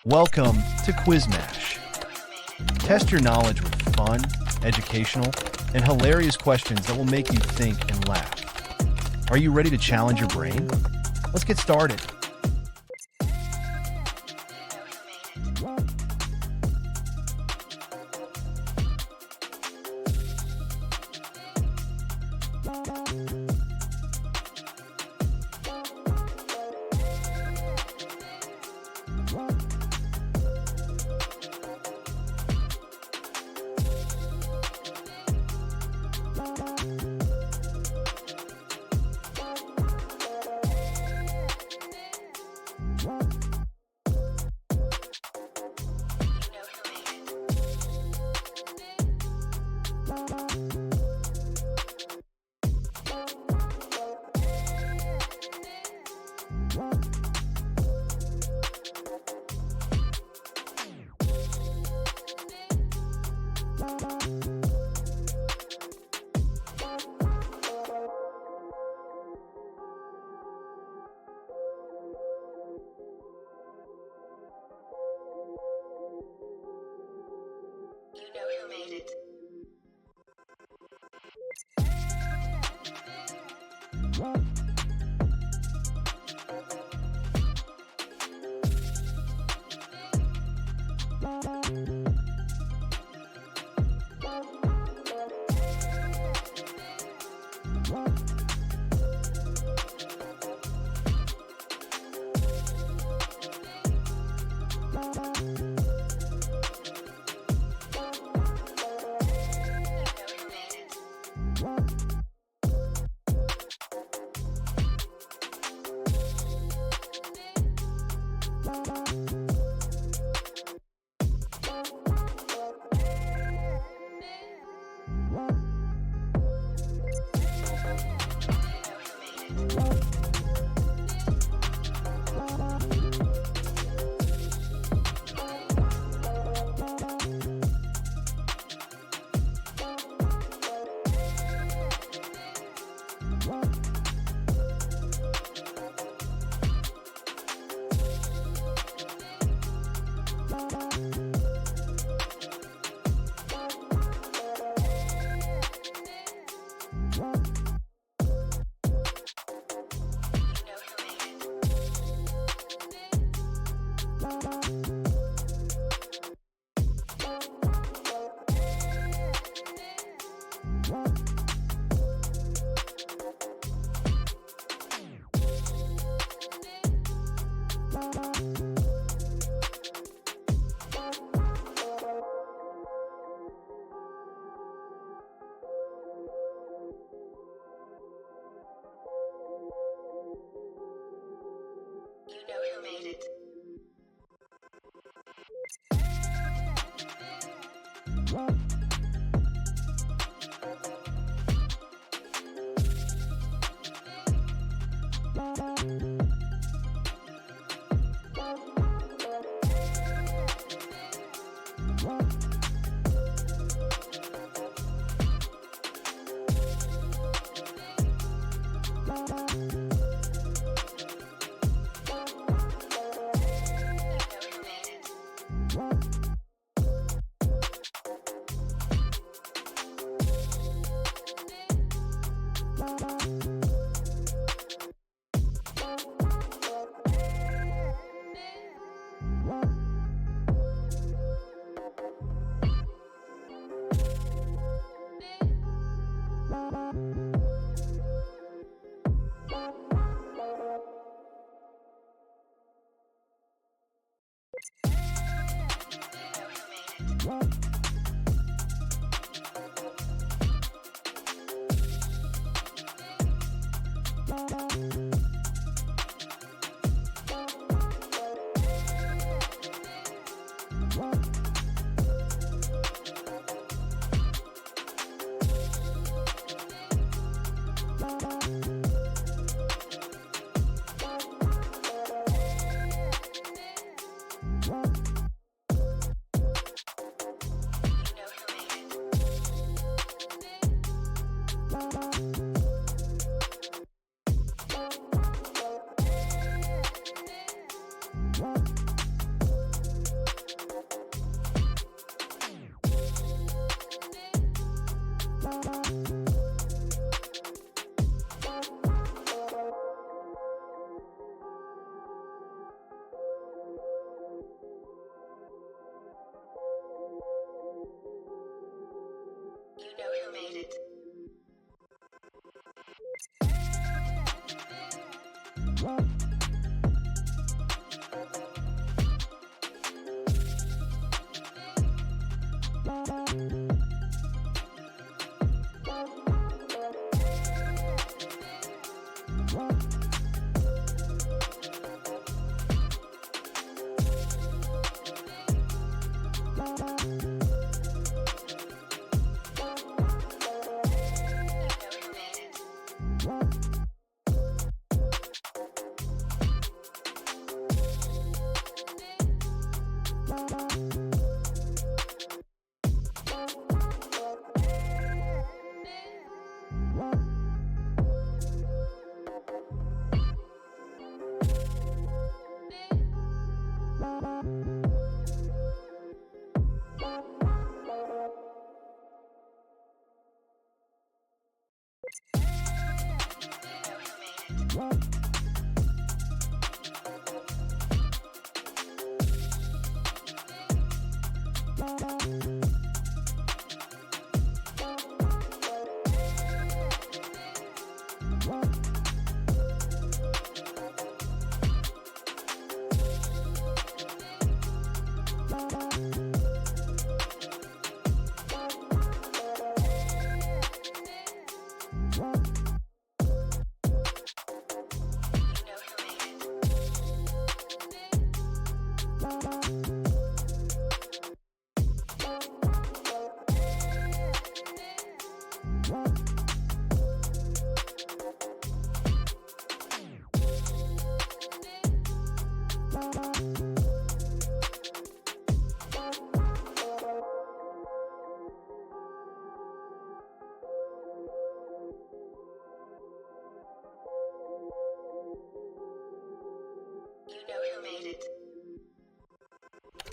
Welcome to QuizMash. Test your knowledge with fun, educational, and hilarious questions that will make you think and laugh. Are you ready to challenge your brain? Let's get started. You know who made it.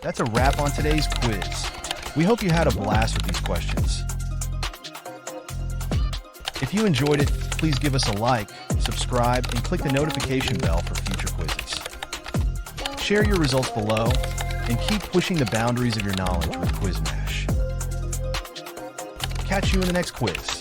That's a wrap on today's quiz. We hope you had a blast with these questions. If you enjoyed it, please give us a like, subscribe, and click the notification bell for future quizzes. Share your results below, and keep pushing the boundaries of your knowledge with QuizMash. Catch you in the next quiz.